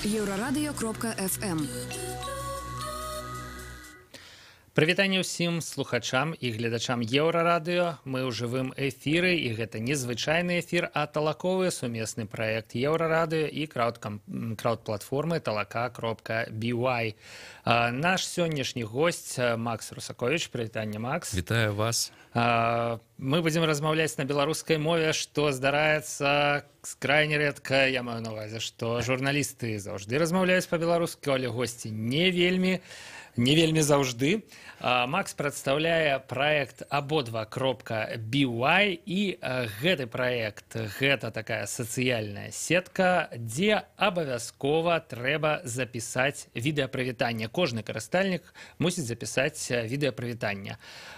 Еўрарадыё.FM. Прывітанне ўсім слухачам і гледачам Еўрарадыё. Мы ў жывым эфіры, і гэта незвычайны эфір, а талаковы сумесны праект Еўрарадыё і крауд-платформы talaka.by. Наш сённяшні госць Макс Русакович. Прывітанне, Макс. Вітаю вас. Мы будзем размаўляць на беларускай мове, што здараецца крайне рэдка. Я маю на ўвазе, што журналісты заўжды размаўляюць па-беларуску, але госці не вельмі заўжды. Макс прадстаўляе праект абодва.by, і гэты праект — гэта такая сацыяльная сетка, дзе абавязкова трэба запісаць відэапрывітанне. Кожны карыстальнік мусіць запісаць відэапрывітанне.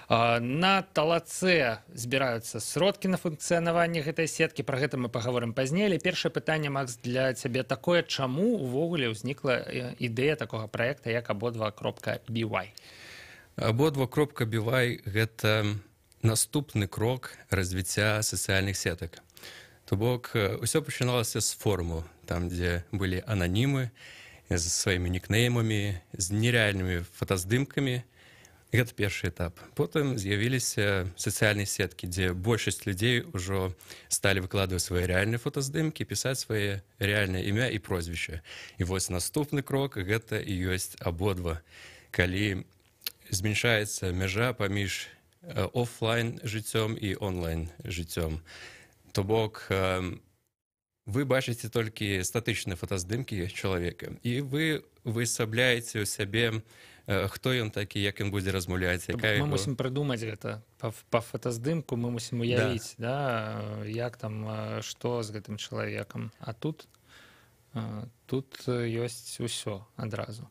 На талаце збіраюцца сродкі на функцыянаванне гэтай сеткі, пра гэта мы паговорым пазней. Але першае пытанне, Макс, для цябе такое: чаму увогуле ўзнікла ідэя такога праекта, як абодва.by? Абодва.by — гэта наступны крок развіцця сацыяльных сетак. То бок, усё пачыналася з форуму, там, дзе былі ананімы з сваімі нікнеймамі, з нерэальнымі фотаздымкамі. Гэта першы этап. Потым з'явіліся сацыяльныя сеткі, дзе большасць людзей ужо сталі выкладваць свае рэальныя фотаздымкі, пісаць свае рэальнае імя і прозвішча. І вось наступны крок — гэта і ёсць абодва. Калі змяншаецца мяжа паміж офлайн жыццём і онлайн жыццём. То бок, вы бачыце толькі статычныя фотаздымкі чалавека, і вы высабляеце ў сябе, хто ён такі, як ён будзе размаўляць. Мы мусім прыдумаць гэта па фотаздымку, мы мусім уявіць, як там, што з гэтым чалавекам. А тут ёсць усё адразу.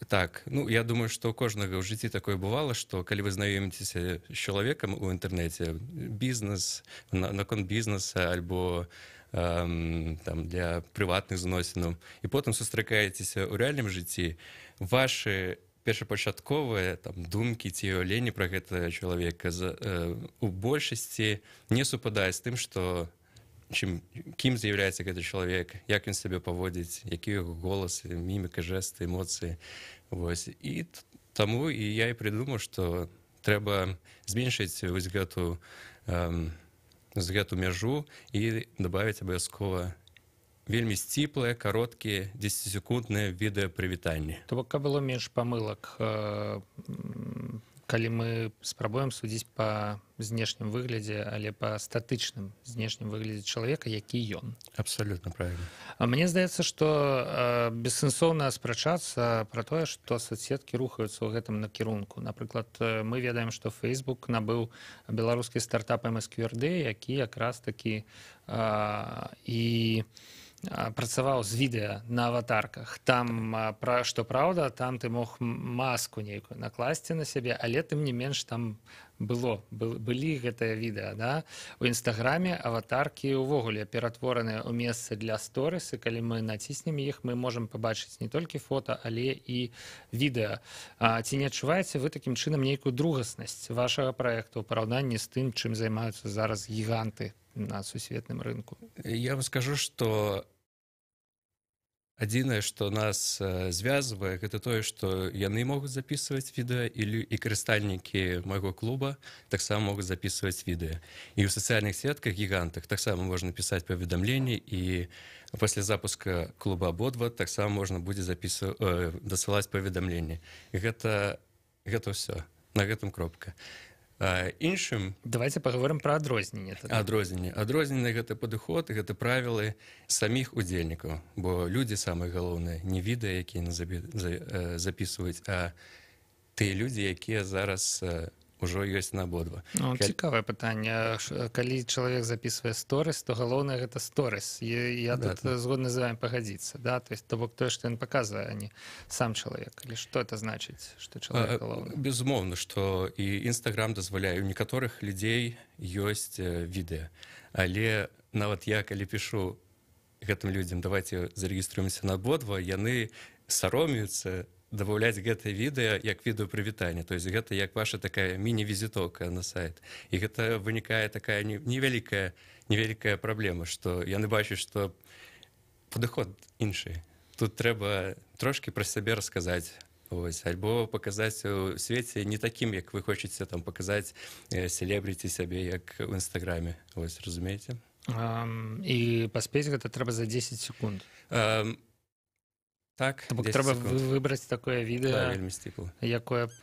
Так, я думаю, што у кожнага ў жыцці такое бывала, што калі вы знаёміцеся з чалавекам у інтэрнэце, бізнес, наконт бізнеса альбо для прыватных зносінаў, і потым сустракаецеся ў рэальным жыцці, вашы першапачатковыя думкі ці ўяўленні пра гэтага чалавека у большасці не супадаюць з тым, што кім з'яўляецца гэты чалавек, як ён сябе паводзіць, які яго голас, міміка, жэсты, эмоцыі. І таму я і прыдумаў, што трэба зменшыць вось гэту мяжу і дабавіць абавязкова вельмі сціплыя, кароткія, 10-секундныя відэапрывітанні. То бок, каб было менш памылак, калі мы спрабуем судзіць па знешнім выглядзе, але па статычным знешнім выглядзе чалавека, які ён. Абсалютна правільна. Мне здаецца, што бессэнсоўна спрачацца пра тое, што соцсеткі рухаюцца ў гэтым накірунку. Напрыклад, мы ведаем, што Facebook набыў беларускі стартап MSQRD, які якраз такі і працаваў з відэа на аватарках. Там, што праўда, там ты мог маску нейкую накласці на сябе, але тым не менш там былі гэтыя відэа. У Інстаграме аватаркі ўвогуле ператвораныя ў месцы для сторыс, і калі мы націснем іх, мы можам пабачыць не толькі фота, але і відэа. Ці не адчуваеце вы такім чынам нейкую другаснасць вашага праекту ў параўнанні з тым, чым займаюцца зараз гіганты на сусветным рынку? Я вам скажу, што адзінае, што нас звязвае, гэта тое, што яны могуць запісваць відэа, і карыстальнікі майго клуба таксама могуць запісваць відэа. І ў сацыяльных сетках гігантах таксама можна пісаць паведамленні, і пасля запуска клуба абодва таксама можна будзе дасылаць паведамленні. Гэта ўсё. На гэтым кропка. Іншым... Давайте паговорым пра адрозненне. Адрозненне — гэта падыход, гэта правілы саміх удзельнікаў, бо людзі самыя галоўныя, не відэа, якія запісваюць, а тыя людзі, якія зараз ужо ёсць на абодва. Цікавае пытанне. Калі чалавек запісвае сторыс, то галоўнае — гэта сторыс. Я тут згодны з вами пагадзіцца. То бок тое, што ён паказвае, а не сам чалавек. Але што это значыць, што чалавек галоўны? Безумоўна, што і Інстаграм дазваляе. У некаторых людзей ёсць відэа. Але нават я, калі пішу гэтым людзям: давайте зарэгіструемся на абодва, яны саромеюцца добавляць гэтае відэа як відэапрывітанне. То есть гэта як ваша такая міні-візітоўка на сайт. І гэта вынікае такая невялікая праблема, што яны бачаць, што падыход іншы. тут трэба трошки пра сябе расказаць. Ось, альбо паказаць у свеце не такім, як вы хочаце там паказаць селебрыці сябе, як у інстаграме. Ось, разумееце? І паспець гэта трэба за 10 секунд. Так, трэба выбраць такое відэа, якое б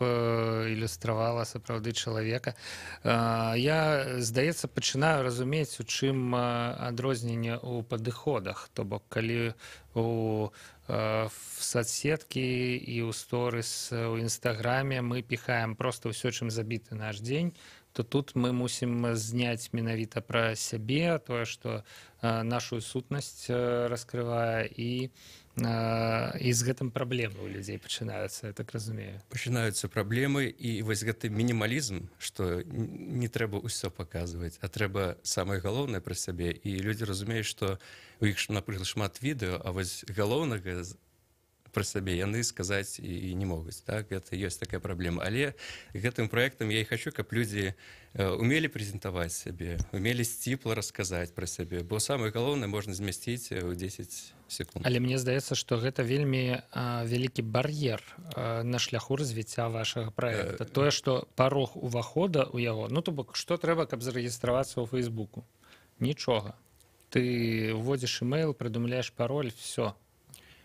ілюстравала сапраўды чалавека. Я, здаецца, пачынаю разумець, у чым адрозненне ў падыходах. То бок, калі у соцсеткі і ў сторыс у інстаграме мы піхаем проста ўсё, чым забіты наш дзень, то тут мы мусім зняць менавіта пра сябе, тое, што нашу сутнасць раскрывае, і з гэтым праблемы ў людзей пачынаюцца, я так разумею. Пачынаюцца праблемы, і вось гэты мінімалізм, што не трэба ўсё паказваць, а трэба самае галоўнае пра сябе, і людзі разумеюць, што у іх, напрыклад, шмат відэо, а вось галоўнага пра сябе яны сказаць і не могуць. Так? Гэта ёсць такая праблема. Але гэтым праектам я і хачу, каб людзі умелі прэзентаваць сябе, умелі сціпла расказаць пра сябе, бо самае галоўнае можна змясціць у 10 секунд. Але мне здаецца, што гэта вельмі вялікі бар'ер на шляху развіцця вашага праекта. Тое, што парог увахода ў яго, ну то бок, што трэба, каб зарэгістравацца ў Фейсбуку? Нічога. Ты вводзіш імейл, прыдумляеш пароль, все,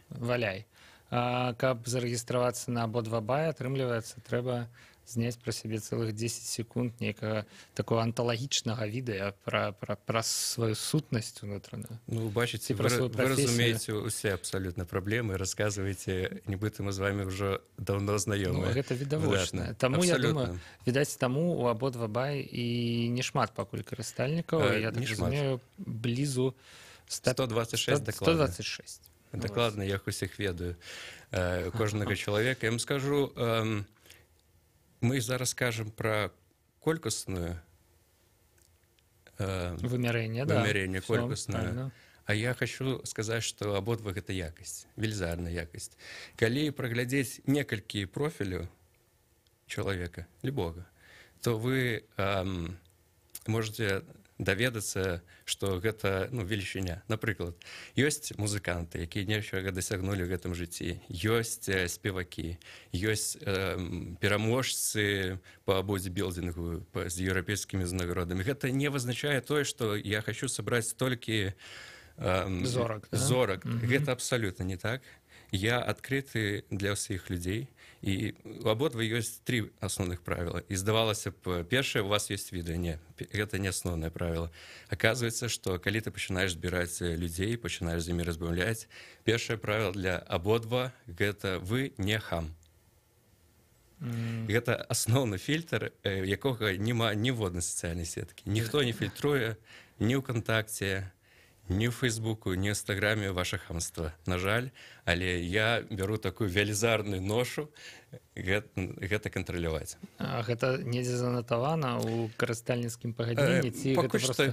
валяй. А каб зарэгістравацца на абодва бай, атрымліваецца, трэба зняць пра сябе цэлых 10 секунд нейкага такого анталагічнага відэа пра сваю сутнасць унутраную. Ну, бачыце, вы разумееце усе абсалютна праблемы, расказваеце, нібыта мы з вами ўжо даўно знаёмыя. Ну, гэта відавочна. Таму, я думаю, відаць, таму у абодва бай і не шмат пакуль карыстальнікаў, я так разумею, блізу 126 дакладна. 126. Дакладна, я усіх ведаю кожнага чалавека. Я вам скажу, мы зараз кажам пра колькаснае вымярэнне, колькаснае. А я хочу сказаць, што абодва гэта якасць, велізарная якасць. Калі праглядзець некалькі профіляў чалавека, любога, то вы можете даведацца, што гэта велічыня. Напрыклад, ёсць музыканты, якія нечага дасягнулі ў гэтым жыцці, ёсць спевакі, ёсць пераможцы па бодибілдингу з еўрапейскімі узнагародамі. Гэта не вызначае тое, што я хочу сабраць толькі зорак. Гэта абсалютна не так. Я адкрыты для ўсіх людзей, і у абодва ёсць 3 асноўных правіла. І здавалася б, першае, у вас ёсць відэа. Не, гэта не асноўнае правіла. Аказваецца, што калі ты пачынаеш збіраць людзей, пачынаеш з імі размаўляць, першае правіла для абодва – гэта вы не хам. Гэта асноўны фільтр, якога няма ніводнай сацыяльнай сеткі. Ніхто не фільтруе ні ў кантакце, ні ў Фейсбуку, ні ў Інстаграме ваша хамства. На жаль, але я бяру такую велізарную ношу гэта кантраляваць. А гэта недзе занатавана ў карыстальніцкім пагадненні?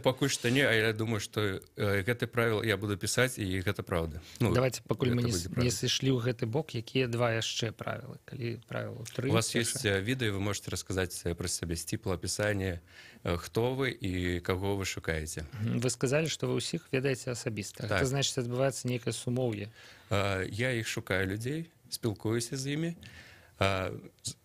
Пакуль што не, а я думаю, што гэты правіл я буду пісаць, і гэта праўда. Давайте, пакуль мы не сышлі ў гэты бок, якія 2 яшчэ правілы? Калі правілы 3? У вас ёсць відэа, вы можете расказаць пра сябе, сціпла апісанне, хто вы і каго вы шукаеце. Вы сказалі, што вы ўсіх ведаеце асабіста. Гэта значыць, адбываецца нейкае сумоўе. Я іх шукаю людзей, спілкуюся з імі,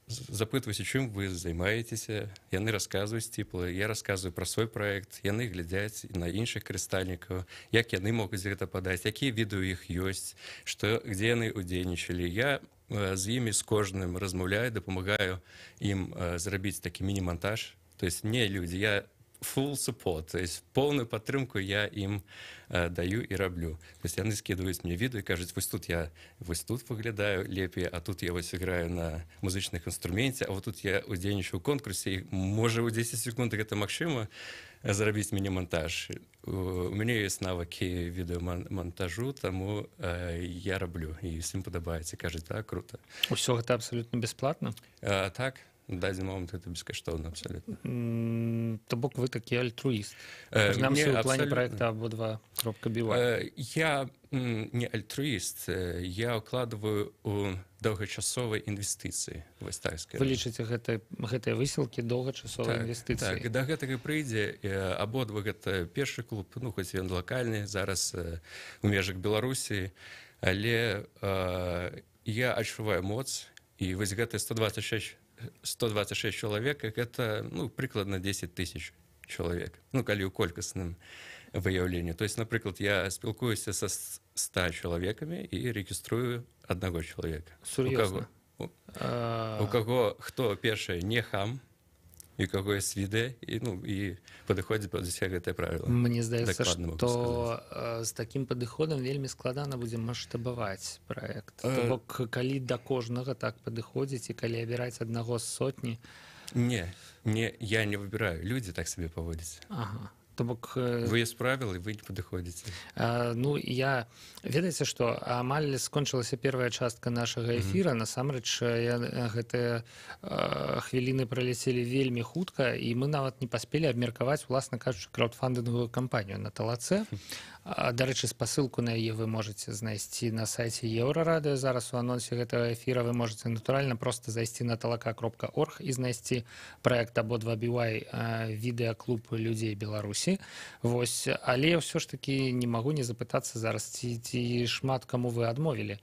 запытваюся, чым вы займаецеся, яны расказваюць сціпла, я расказваю пра свой праект, яны глядзяць на іншых карыстальнікаў, як яны могуць гэта падаць, якія відэа ў іх ёсць, дзе яны ўдзельнічалі. Я з імі з кожным размаўляю, дапамагаю ім зрабіць такі міні-монтаж, то есть не людзі, я full support, то есть полную падтрымку я ім даю і раблю. То есть яны скидываюць мне відэо і кажуць, вось тут выглядаю лепей, а тут я вось играю на музычных інструменце, а вот тут я удзельнічаю ў конкурсе, і можа ў 10 секунд гэта магчыма зрабіць міні-монтаж. У мяне ёсць навыкі відэамонтажу, таму я раблю, і ўсім падабаецца, кажуць, так, круто. Усё гэта абсалютна бясплатна? Так. На дадзены момант гэта бескаштоўна абсалютна. То бок вы такі альтруіст. Прынамсі ў плане праекта абодва.бівай. Я не альтруіст, я ўкладваю ў доўгачасовыя інвестыцыі. Вы лічыце гэтыя высілкі доўгачасовыя інвестыцыі? Так, да гэтага прыйдзе. Абодва гэта першы клуб, хоць ён лакальны, зараз у межах Беларусі. але я адчуваю моц, і вось гэты 126 чалавек, гэта прыкладна 10 тысяч чалавек, калі ў колькасным выяўленні. То есть, напрыклад, я спілкуюся са 100 чалавекамі і рэгіструю аднаго чалавека. Сур'ёзна? У каго хто першы не хам, і каго ёсць відэа, і падыходзіць пад усе гэтыя правілы. Мне здаецца, што з такім падыходам вельмі складана будзе маштабаваць праект. То бок, калі да кожнага так падыходзіць і калі абіраць аднаго з сотні... Не, я не выбіраю. Людзі так сабе паводзяць. Ага. То бок... Вы ёсць правілы, вы не падыходзіце. Ведаеце, што амаль скончылася первая частка нашага эфіра. Насамрэч, гэтыя хвіліны праляцелі вельмі хутка, і мы нават не паспелі абмеркаваць, уласна кажучы, краудфандынгавую кампанію на Талацэ. Дарэчы, спасылку на яе вы можаце знайсці на сайце Еўрарадыё. Зараз у анонсе гэтага эфіра вы можаце натуральна проста зайсці на talaka.org і знайсці праект «Абодва BY» відэаклуб людзей Беларусі. Вось, але ўсё ж такі не магу не запытацца зараз, ці шмат каму вы адмовілі.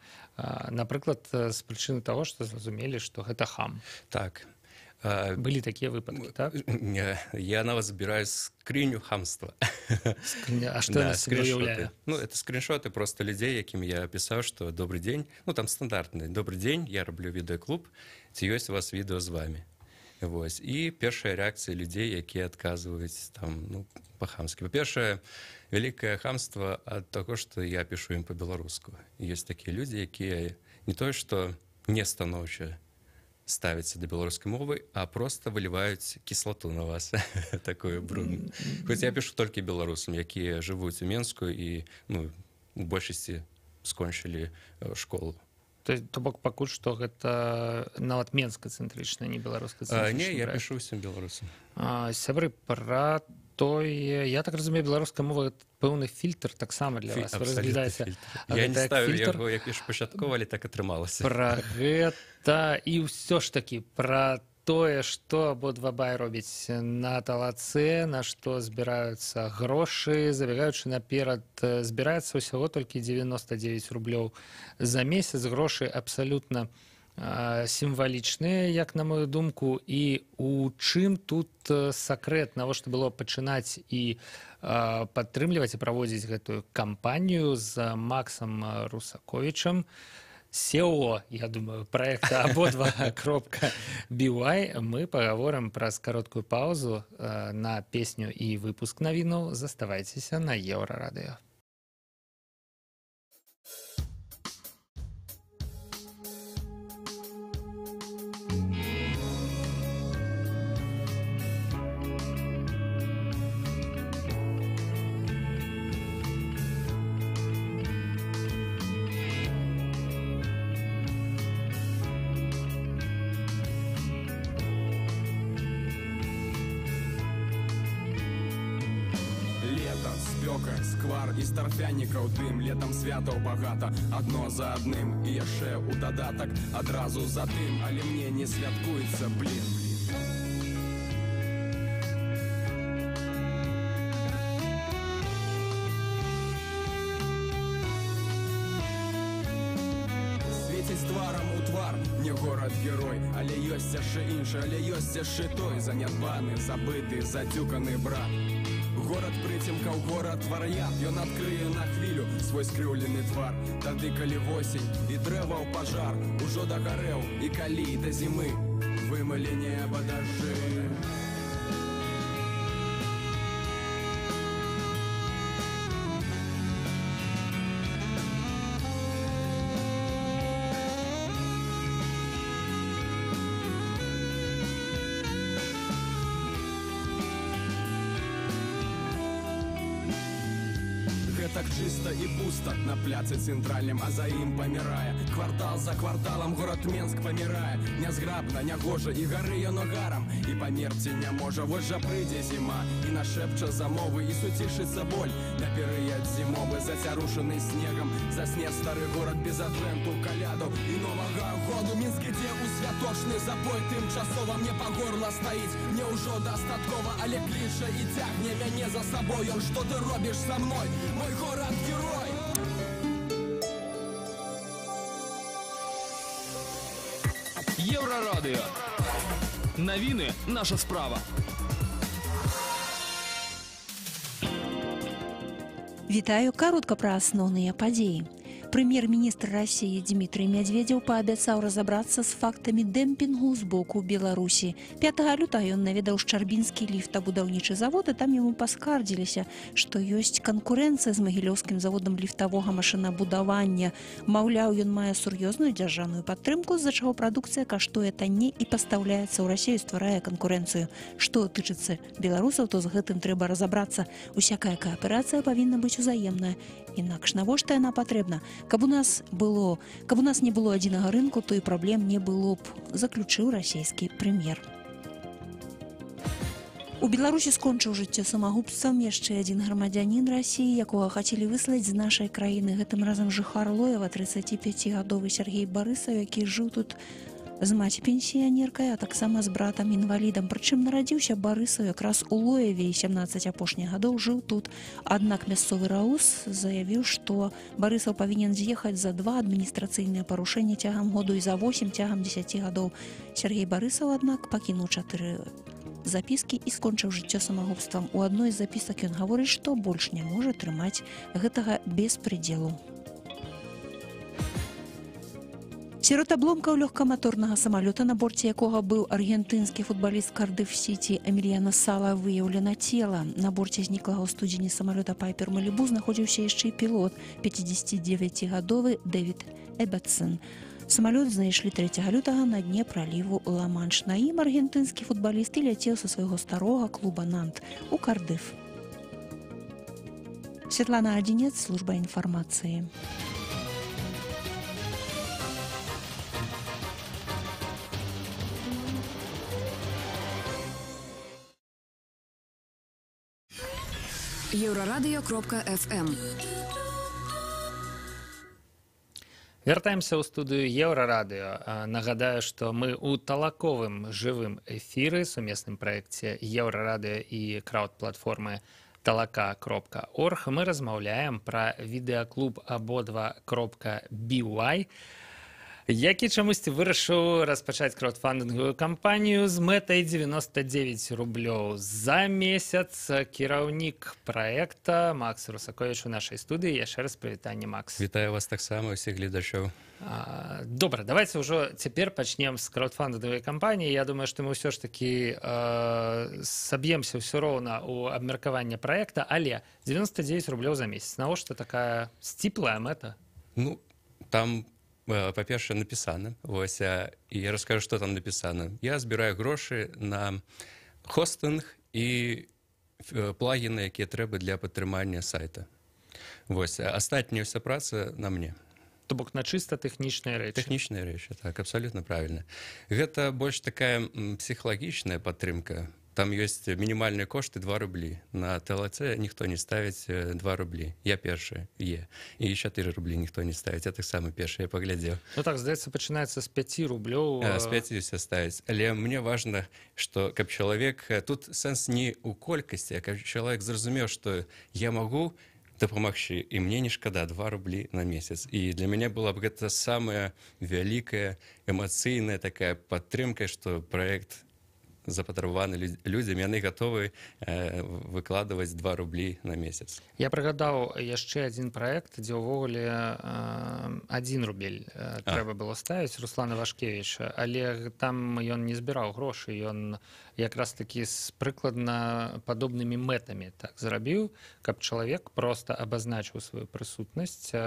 Напрыклад, з прычыны таго, што зразумелі, што гэта хам. Так. Былі такія выпадкі, так? Я нават збіраю скрыню хамства. А што яна сабе уяўляе? Это скриншоты просто людзей, якім я пісаў, што добрый дзень, там стандартны. Добрый дзень, я раблю відэаклуб, ці ёсць у вас відэо з вами. Вось. І першая рэакцыя людзей, якія адказваюць там, па-хамскі. Па-першае, вялікае хамства ад таго, што я пішу ім па-беларуску. Ёсць такія людзі, якія не тое, што не станоўча ставяцца да беларускай мовы, а проста выліваюць кіслату на вас, такую брудную. Хоць я пішу толькі беларусам, якія жывуць у Менску і у большасці скончылі школу. То бок пакуль што гэта нават менска-цэнтрычна, не беларуска-цэнтрычна. Не, я пішу ўсім беларусам. Сябры, пра тое, я так разумею, беларуская мова пэўны фільтр таксама для вас. Вы разглядаеце. Я не ставіў яго, як пішу пачаткова, але так атрымалася. Пра гэта і ўсё ж такі пра тое, што абодва бай робіць на Талацэ, на што збіраюцца грошы, забегаючы наперад, збіраецца ўсяго толькі 99 рублёў за месяц. Грошы абсалютна сімвалічныя, як на мою думку, і у чым тут сакрэт, навошта было пачынаць і падтрымліваць і праводзіць гэтую кампанію з Максам Русаковічам, SEO, я думаю, проекта «Абодва.BY». Мы поговорим праз кароткую паузу на песню і выпуск навінаў. Заставайцеся на Еўрарадыё. Сквар і старфянікаў дым, летам святаў багата, адно за адным і яшчэ ў дадатак адразу за тым, але мне не святкуецца, блин. Свеціць тварам у твар, не горад-герой, але ёсць яшчэ іншы, але ёсць яшчэ той занядбаны, забыты, задзюканы брат. Горад прыцемкаў, горад вар'ят, ён адкрые на хвілю свой скрыўлены твар. Тады, калі восень і дрэваў пажар ужо дагарэў, і калі да зімы вымылі неба дажджы. Так чисто і пусто на пляцы цэнтральным, а за ім памірае. Квартал за кварталам горад Менск памірае. Нязграбна, нягожа, і гары яно гарам, і памерці не можа. Вось жа прыйдзе зіма, і нашэпча замовы, і суцішыцца боль. На перыяд зімовы, зацярушаны снегам, засне стары горад без адвенту, каляду і новага году. Мінск ідзе ў святочны забой, тымчасова мне па горла стаіць. Мне ўжо дастаткова, але кліча і цягне мяне за сабой. Ён, што ты робіш са мной, мой горад-герой. Еўрарадыё. Навіны наша справа. Вітаю, каротка пра асноўныя падзеі. Прэм'ер-міністр Расіі Дмітрый Медведзеў паабяцаў разабрацца з фактамі дэмпінгу з боку Беларусі. 5 лютага ён наведаў Шчарбінскі ліфтабудаўнічы завод, і там яму паскардзіліся, што ёсць канкурэнцыя з магілёўскім заводам ліфтавога машынабудавання. Маўляў, ён мае сур'ёзную дзяржаўную падтрымку, з-за чаго прадукцыя каштуе танней і пастаўляецца ў Расію, стварае канкурэнцыю. Што тычыцца беларусаў, то з гэтым трэба разабрацца. Усякая кааперацыя павінна быць узаемная. Інакш навошта яна патрэбна? Каб у нас не было адзінага рынку, то і праблем не было б, заключыў расійскі прэм'ер. У Беларусі скончыў жыццё самагубствам яшчэ адзін грамадзянін Расіі, якога хацелі выслаць з нашай краіны. Гэтым разам жыхар Лоева, 35гадовы Сергей Барысаў, які жыў тут з маці-пенсіянеркай, а таксама з братам-інвалідам. Прычым нарадзіўся Барысаў якраз у Лоеве і 17 апошніх гадоў жыў тут. Аднак мясцовы раус заявіў, што Барысаў павінен з'ехаць за 2 адміністрацыйныя парушэнні цягам году і за 8 цягам 10 гадоў. Сергей Барысаў, аднак, пакінуў 4 запіскі і скончыў жыццё самагубствам. У адной з запісак ён гаворыць, што больш не можа трымаць гэтага беспрыдзелу. Сярод абломкаў лёгкаматорнага самалёта, на борце якога быў аргентынскі футбаліст Кардыф-Сіці Эмільяна Сала, выяўлена цела. На борце зніклага ў студзені самалёта Пайпер Малібу знаходзіўся яшчэ і пілот, 59гадовы Дэвід Эбатсон. Самалёт знайшлі 3 лютага на дне праліву Ла-Манш. На ім аргентынскі футбаліст і ляцеў са свайго старога клуба Нант у Кардыф. Святлана Адзінец, служба інфармацыі. Еўрарадыё.фм. Вяртаемся ў студыю Еўрарадыё. Нагадаю, што мы ў талаковым жывым эфіры, сумесным праекце Еўрарадыё і крауд-платформы talaka.org. Мы размаўляем пра відэаклуб abodva.by, які чамусьці вырашыў распачаць краудфандынгавую кампанію з мэтай 99 рублёў за месяц. Кіраўнік праекта Макс Русаковіч у нашай студыі. Яшчэ раз прывітанне, Макс. Вітаю вас таксама, усіх гледачоў. Добра, давайте ўжо цяпер пачнем з краудфандынгавай кампаніі. Я думаю, што мы ўсё ж такі саб'емся ўсё роўна ў абмеркаванне праекта, але 99 рублёў за месяц. Навошта такая сціплая мэта? Ну, там па-першае, напісана. Вось, і я раскажу, што там напісана. Я збіраю грошы на хостынг і плагіны, якія трэба для падтрымання сайта. Вось, астатняя ўся праца на мне. То бок на чыста тэхнічныя рэчы. Тэхнічныя рэчы, так, абсалютна правільна. Гэта больш такая псіхалагічная падтрымка. Там ёсць мінімальныя кошты 2 рублі. На ТЛЦ ніхто не ставіць 2 рублі. Я першы є. І 4 рублі ніхто не ставіць. Я таксама першы, я паглядзеў. Ну так, здаецца, пачынаецца з 5 рублёў. З 5 усе ставіць. Але мне важна, што каб чалавек... Тут сэнс не ў колькасці, а каб чалавек зразумеў, што я магу дапамагчы, і мне не шкада 2 рублі на месяц. І для мяне была б гэта самая вялікая эмацыйная такая падтрымка, што праект запатрабаваны людзям, яны гатовы выкладваць 2 рублі на месяц. Я прыгадаў яшчэ адзін праект, дзе ўвогуле 1 рубель трэба было ставіць, Руслан Івашкевіч, але там ён не збіраў грошы, ён якраз такі з прыкладна падобнымі мэтамі так зрабіў, каб чалавек проста абазначыў сваю прысутнасць,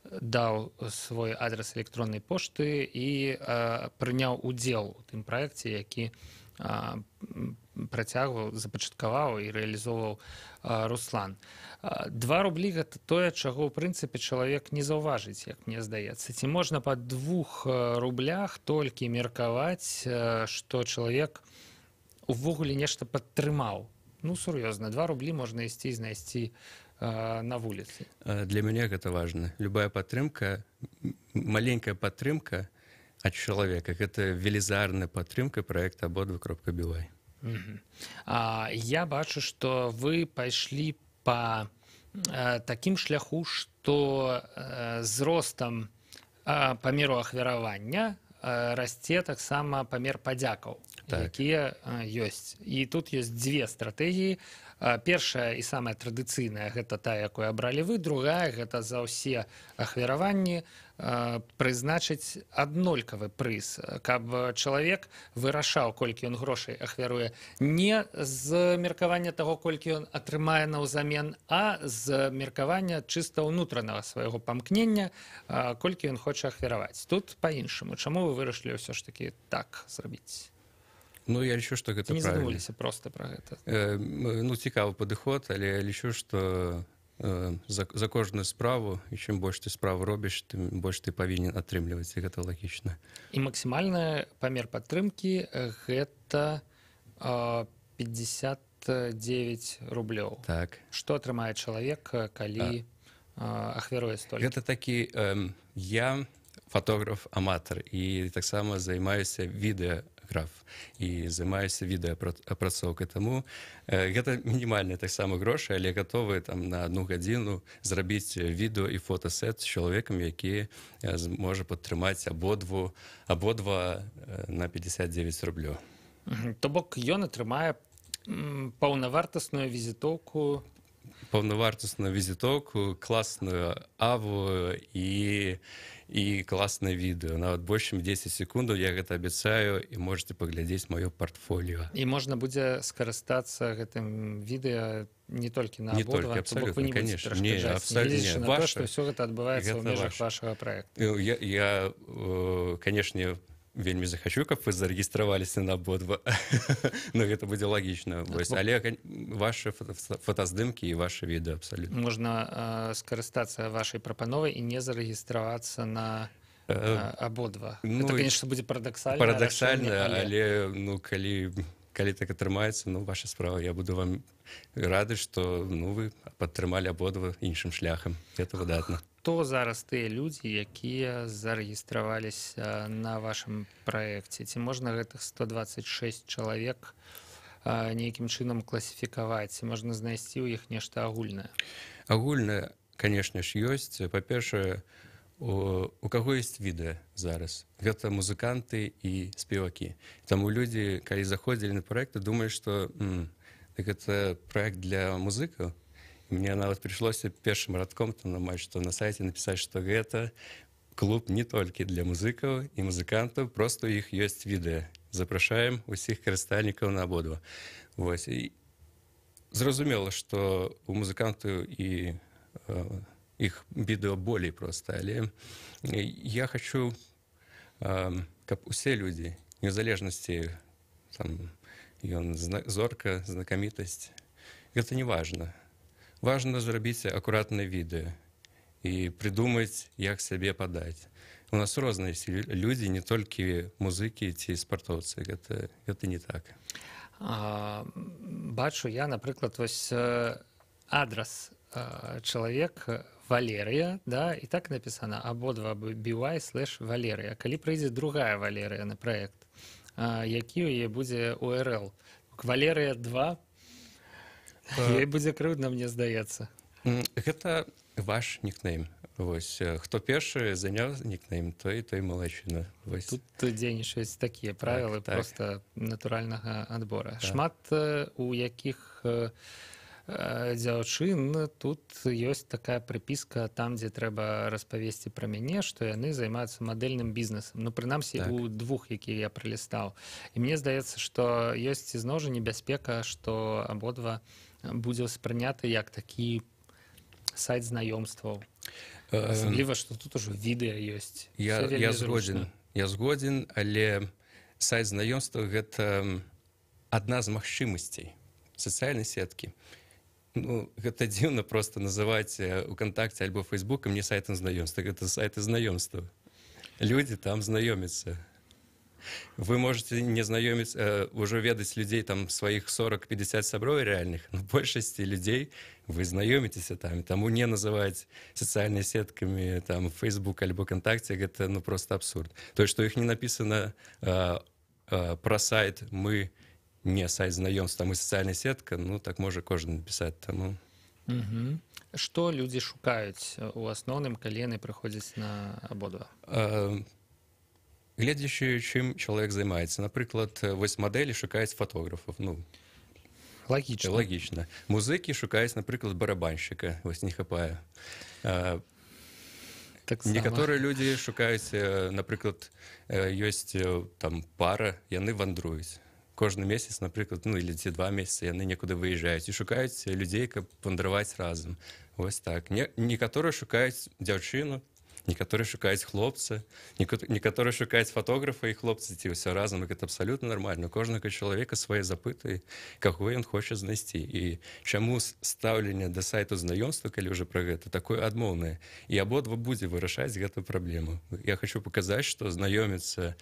даў свой адрес электроннай пошты і прыняў удзел у тым праекце, які працягваў, запачаткаваў і рэалізоўваў Руслан. 2 рублі гэта тое, чаго ў прынцыпе чалавек не заўважыць, як мне здаецца. Ці можна па 2 рублях толькі меркаваць, што чалавек увогуле нешта падтрымаў? Ну, сур'ёзна, 2 рублі можна ісці і знайсці на вуліцы. Для мяне гэта важна. Любая падтрымка, маленькая падтрымка ад чалавека, гэта велізарная падтрымка праекта abodva.by. Я бачу, што вы пайшлі па такім шляху, што з ростам памеру ахвяравання расце таксама памер падзякаў, якія ёсць. І тут ёсць дзве стратэгіі. Першая і самая традыцыйная — гэта та, якую абралі вы. Другая — гэта за ўсе ахвяраванні прызначыць аднолькавы прыз, каб чалавек вырашаў, колькі ён грошай ахвяруе не з меркавання таго, колькі ён атрымае наўзамен, а з меркавання чыста ўнутранага свайго памкнення, колькі ён хоча ахвяраваць. Тут па-іншаму. Чаму вы вырашылі ўсё ж такі так зрабіць? Ну, я лічу, што гэта не правильно. задумаліся проста пра гэта. Ну, цікавы падыход, але я лічу, што за кожную справу, і чым больш ты справу робіш, тым больш ты павінен атрымліваць, і гэта лагічна. І максімальны памер падтрымкі — гэта 59 рублёў. Так. Што атрымае чалавек, калі ахвяруе столькі? Гэта такі, я фотограф-аматар, і таксама займаюся відэаграф, і займаюся відэаапрацоўкай. Таму гэта мінімальныя таксама грошы, але гатовы там на 1 гадзіну зрабіць відэо і фотасет з чалавекам, які зможа падтрымаць абодва на 59 рублёў. То бок ён атрымае паўнавартасную візітоўку, класную аву і класнае відэо. Нават больш чым 10 секундаў я гэта абяцаю, і можете паглядзець маё партфоліо. І можна будзе скарыстацца гэтым відэа не толькі на абодва, то бок вы не будзеце перашкаджаць, нягледзячы на то, што ўсё гэта адбываецца ў межах вашага праекта. Я, канешне, вельмі захачу, каб вы зарэгістраваліся на абодва, но гэта будзе лагічна. Але ваши фотаздымкі і ваши відэо абсалютна. Можна скарыстацца вашай прапановай і не зарэгістравацца на абодва. Это, конечно, будзе парадаксальна. Парадаксальна, але калі так атрымаецца, ваша справа. Я буду вам рады, што вы падтрымалі абодва іншым шляхам. Гэта выдатна. Хто зараз тыя людзі, якія зарэгістраваліся на вашым праекце? Ці можна гэтых 126 чалавек нейкім чынам класіфікаваць? Ці можна знайсці ў іх нешта агульнае? Агульнае, канешне ж, ёсць. Па-першае, у каго ёсць відэа зараз? Гэта музыканты і спевакі. Таму людзі, калі заходзілі на праект, думаюць, што гэта праект для музыкаў. Мне нават прыйшлося першым радком на сайце напісаць, што гэта клуб не толькі для музыкаў і музыкантаў, просто у іх ёсць відэа. Запрашаем усіх карыстальнікаў на абодва. Зразумела, што у музыкантаў і іх відэо болей проста, але я хачу, каб усе людзі, незалежнасці, ён зорка, знакамітасць, гэта не важна. Важна зрабіць акуратнае відэо і прыдумаць, як сябе падаць. У нас розныя людзі, не толькі музыкі ці спартоўцы. Гэта не так. Бачу я, напрыклад, адрас чалавек Валерыя, і так напісана абодва by/Валерыя. Калі прыйдзе другая Валерыя на праект, які ў яе будзе URL? Валерыя 2? Ёй будзе крыўдна, мне здаецца. Гэта ваш нікнейм. Хто першы заняў нікнейм, той малайчына. Тут дзейнічаюць такія правілы проста натуральнага адбора. Шмат у якіх дзяўчын тут ёсць такая прыпіска там, дзе трэба распавесці пра мяне, што яны займаюцца мадэльным бізнесам. Прынамсі, у двух, якія я пралістаў. І мне здаецца, што ёсць ізноў жа небяспека, што абодва будзе ўспрыняты як такі сайт знаёмстваў. Асабліва, што тут ужо відэа ёсць. Я згодзін, але сайт знаёмстваў — гэта адна з магчымасцей сацыяльнай сеткі. Гэта дзіўна проста называць УКонтакце альбо Фейсбукам не сайтам знаёмства. Гэта сайты знаёмства. Людзі там знаёмяцца. Вы можете не знаёміць, ужо ведаць людзей, сваіх 40-50 сяброў рэальных, но большасці людзей вы знаёміцеся там. Таму не называць сацыяльнымі сеткамі Facebook альбо Контакце, гэта просто абсурд. Тое, што іх не напісана пра сайт, мы не сайт знаёмства, мы сацыяльная сетка, так можа кожны напісаць. Што людзі шукаюць у асноўным, калі яны прыходзяць на абодва? гледзячы, чым чалавек займаецца. Напрыклад, вось мадэлі шукаюць фатографаў, ну, Лагічна. лагічна. Музыкі шукаюць, напрыклад, барабаншчыка, вось не хапае. Таксама. Некаторыя людзі шукаюць, напрыклад, ёсць там пара, яны вандруюць. Кожны месяц, напрыклад, ну, или ці 2 месяцы яны некуды выязджаюць і шукаюць людзей, каб вандраваць разам. Вось так. Некаторыя шукаюць дзяўчыну, некаторыя шукаюць хлопца, некаторыя шукаюць фатографа і хлопцы, ці ўсё разам, і гэта абсалютна нармальна. Кожнага чалавека свае запыты, каго ён хоча знайсці. І чаму стаўленне да сайту знаёмства, калі ўжо пра гэта, такое адмоўнае. І абодва будзе вырашаць гэтую праблему. Я хочу паказаць, што знаёміцца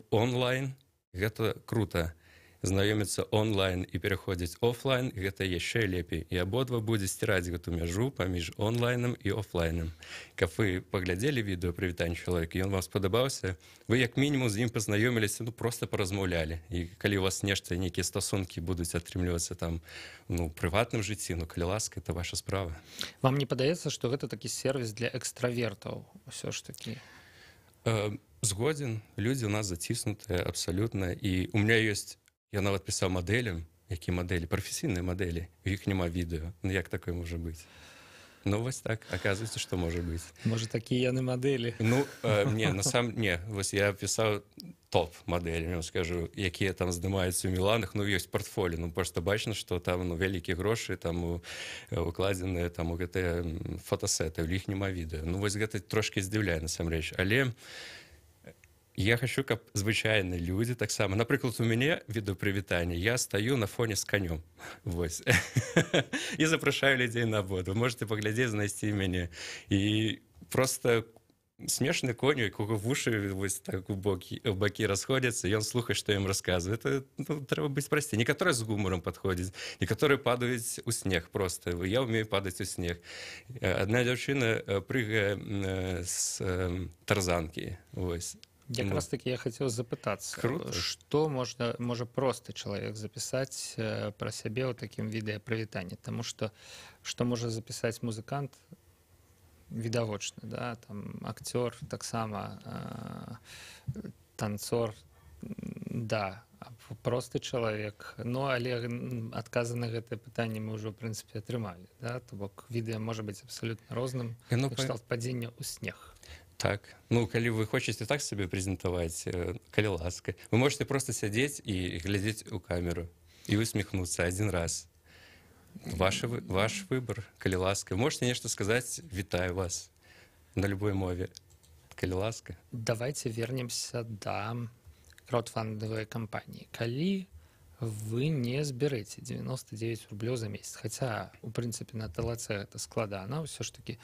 онлайн гэта круто. Знаёміцца онлайн і пераходзіць офлайн, гэта яшчэ лепей. І абодва будзе сціраць гэту мяжу паміж онлайнам і офлайнам. Каб вы паглядзелі відэо прывітання чалавека, ён вам спадабаўся, вы як мінімум з ім пазнаёміліся, ну, просто паразмаўлялі. І калі у вас нешта, нейкія стасункі будуць атрымлівацца там, ну, прыватным жыцці, ну, калі ласка, это ваша справа. Вам не падаецца, што гэта такі сервіс для экстравертаў ўсё ж такі? Згодзін, людзі ў нас заціснутыя абсалютна. І у меня ёсць, я нават пісаў мадэлям, які мадэлі, прафесійныя мадэлі, у іх няма відэо. Ну, як такое можа быць? Ну, вось так, аказваецца, што можа быць. Можа, такія яны мадэлі? Ну, не, вось я пісаў топ-мадэлі, я скажу, якія там здымаюцца ў Міланах, ну, ёсць партфолі, ну, проста бачна, што там, ну, вялікія грошы там укладзеныя там у гэтыя фотасеты, у іх няма відэо. Ну, вось гэта трошкі здзіўляе, насамрэч. Але я хочу, каб звычайныя людзі таксама. Напрыклад, у мяне відэапрывітанне, я стаю на фоне з канём. Вось. І запрашаю людзей на абод. Вы можете паглядзець, знайсці мяне. І просто смешны конь, у якога вушы вось так у бакі расходзяцца, ён слухае, што ім расказвае. Это, ну, трэба быць прасцей. Некаторыя з гумаром падходзяць, некаторыя падаюць у снег просто. Я ўмею падаць у снег. Адна дзяўчына прыгае з тарзанкі. Вось. Якраз таки я хацеў запытацца, што можа просты чалавек запісаць пра сябе ў такім відэапрывітанні, таму што можа запісаць музыкант відавочны, да, там акцёр таксама, танцор, да, просты чалавек. Ну, але адказы на гэтае пытанне мы ўжо, ў прынцыпе, атрымалі, да, то бок відэа можа быць абсалютна розным, кшталт падзення ў снег. Так, ну, калі вы хочаце так сабе прэзентаваць, калі ласка, вы можете просто сядзець і глядзець у камеру і усміхнуцца адзін раз. Ваш выбор, калі ласка. Можете нешта сказаць, вітаю вас на любой мове, калі ласка. Давайте вернемся да краудфандовой кампаніі. Калі вы не зберэце 99 рублёў за месяц, хаця, у прынцыпе, на ТЛЦ гэта складана, ўсё ж такі,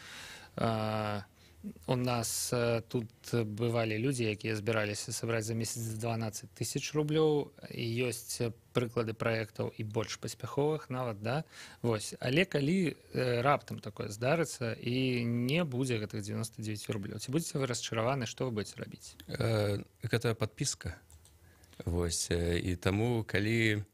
у нас тут бывалі людзі, якія збіраліся сабраць за месяц 12 000 рублёў, і ёсць прыклады праектаў і больш паспяховых нават, да? Вось. Але калі раптам такое здарыцца і не будзе гэтых 99 рублёў, ці будзеце вы расчараваны, што вы будзеце рабіць? Гэта падпіска. Вось. І таму, калі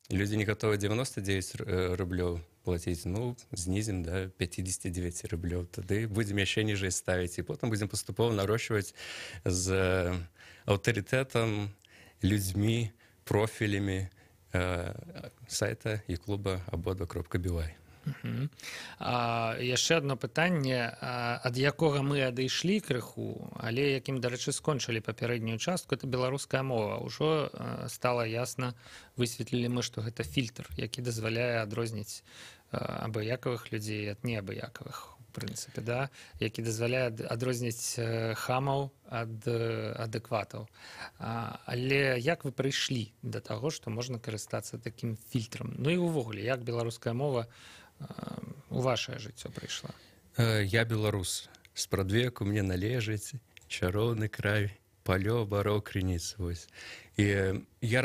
людзі не гатовы 99 рублёў платіць, ну, знізім да 59 рублёў, тады будзем яшчэ ніжэй ставіць, і потым будзем паступова нарошчваць з аўтарытэтам, людзьмі, профілямі сайта і клуба абодва.бівай. Яшчэ одно пытанне, ад якога мы адышлі крыху, але якім, дарэчы, скончылі папярэднюю частку, это беларуская мова. Ужо стала ясна, высветлілі мы, што гэта фільтр, які дазваляе адрозніць абыякавых людзей ад неабыякавых, у прынцыпе, да? Які дазваляе адрозніць хамаў ад адэкватаў. Але як вы прыйшлі да таго, што можна карыстацца такім фільтрам? Ну і ўвогуле, як беларуская мова у вашае жыццё прыйшла? Я беларус. Спрадвеку мне належыць чароўны край, палё, бароў, крыніц. Вось. І я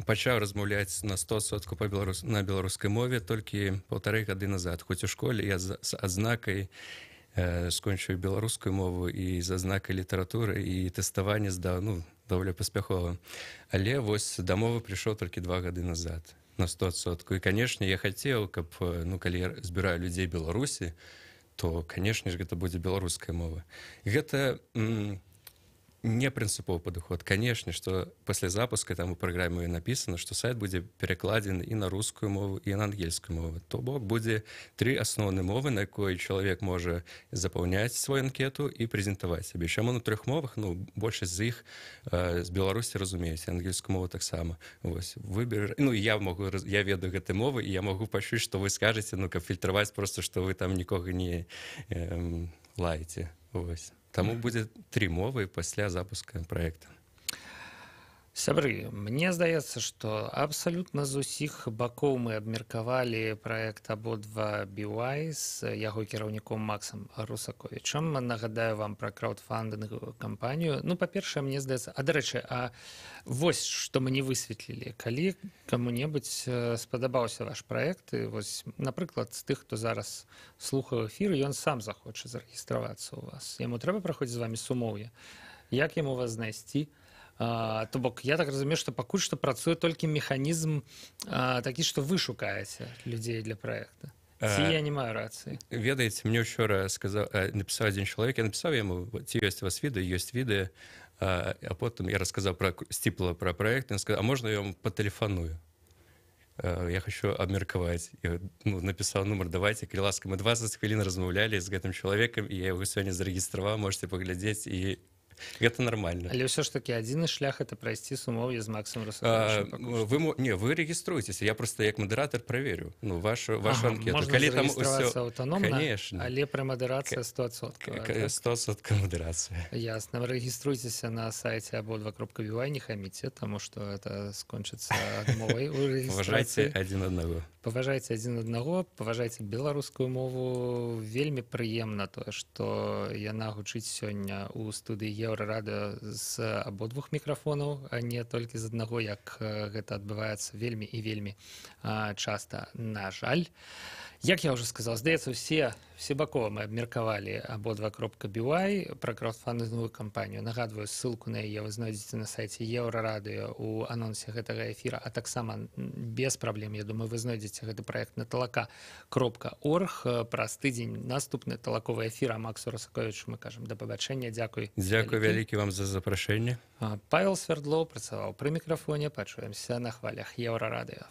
пачаў размаўляць на 100% на беларускай мове толькі 1,5 гады назад. Хоць у школе я з адзнакай скончыў беларускую мову і з адзнакай літаратуры, і тэставанне здаў, ну, даволі паспяхова. Але вось да мовы прыйшоў толькі 2 гады назад. На 100%. І, канешне, я хацеў, каб, ну, калі я збіраю людзей Беларусі, то, канешне ж, гэта будзе беларуская мова. І гэта не прынцыповы падыход. Канешне, што пасля запуска там у праграме напісана, што сайт будзе перакладзены і на рускую мову, і на ангельскую мову. То бок будзе 3 асноўныя мовы, на якой чалавек можа запаўняць свою анкету і прэзентаваць сябе. Чаму на 3 мовах? Ну, большасць з іх з Беларусі разумеюць, ангельскую мову таксама. Вось, выбер... Ну, я ведаю гэтай мовы, і я магу пачуць, што вы скажаце, ну, каб фільтраваць проста, што вы там нікога не лаеце. Вось. Таму будзе 3 мовы пасля запуска праекта. Сябры, мне здаецца, што абсалютна з усіх бакоў мы абмеркавалі праект абодва BY з яго кіраўніком Максам Русаковічам. Нагадаю вам пра краўдфандынгавую кампанію. Ну, па-першае, мне здаецца... дарэчы, вось, што мы не высветлілі. Калі каму-небудзь спадабаўся ваш праект, і вось, напрыклад, з тых, хто зараз слухае эфір, ён сам захоча зарэгістравацца ў вас. Яму трэба праходзіць з вамі сумоўе. Як яму вас знайсці? То бок, я так разумею, што пакуль што працуе толькі механізм такі, што вы шукаеце людзей для праекта. Ці я не маю рацыі? Ведаеце, мне учора напісаў адзін чалавек, я напісаў яму, ці ёсць у вас відэо, ёсць відэо, а потым я расказаў сціпла пра праект, ён сказаў, а можна я вам патэлефаную? Я хочу абмеркаваць. Я напісаў нумар, давайте, калі ласка, мы 20 хвілін размаўлялі з гэтым чалавекам, і я яго сёння зарэгістраваў, можете паглядзець, і гэта нармальна. Але ўсё ж такі адзіны шлях это прайсці сумоўе з Максам Русаковічам. Вы рэгіструйцеся, я просто як мадэратар праверю вашу анкету. Можна зарэгістравацца аўтаномна, але пры мадэрацыя 100%. 100% мадэрацыя. Ясна. Вы рэгіструйцеся на сайце абодва.by, не хаміце, таму што это скончыцца адмовай у рэгістрацыі. Паважайце адзін аднаго. Паважайце адзін аднаго, паважайце беларускую мову. Вельмі прыемна тое, што яна гучыць сёння ў студыі Еўрарадыё з абодвух мікрафонаў, а не толькі з аднаго, як гэта адбываецца вельмі і вельмі часта, на жаль. Як я ўжо сказаў, здаецца, все бакова мы абмеркавалі абодва.by пра краўдфандынгавую кампанію. Нагадваю, ссылку на яе вы знойдзеце на сайце Еўрарадыё у анонсе гэтага эфіра, а таксама без праблем, я думаю, вы знойдзеце гэты праект на talaka.org. Праз тыдзень наступны талаковы эфір, а Максу Русаковічу мы кажам да пабачэння. Дзякуй. Дзякуй вялікі вам за запрашэнне. Павел Свердлоў працаваў пры мікрафоне. Пачуемся на хвалях Еўрарадыё.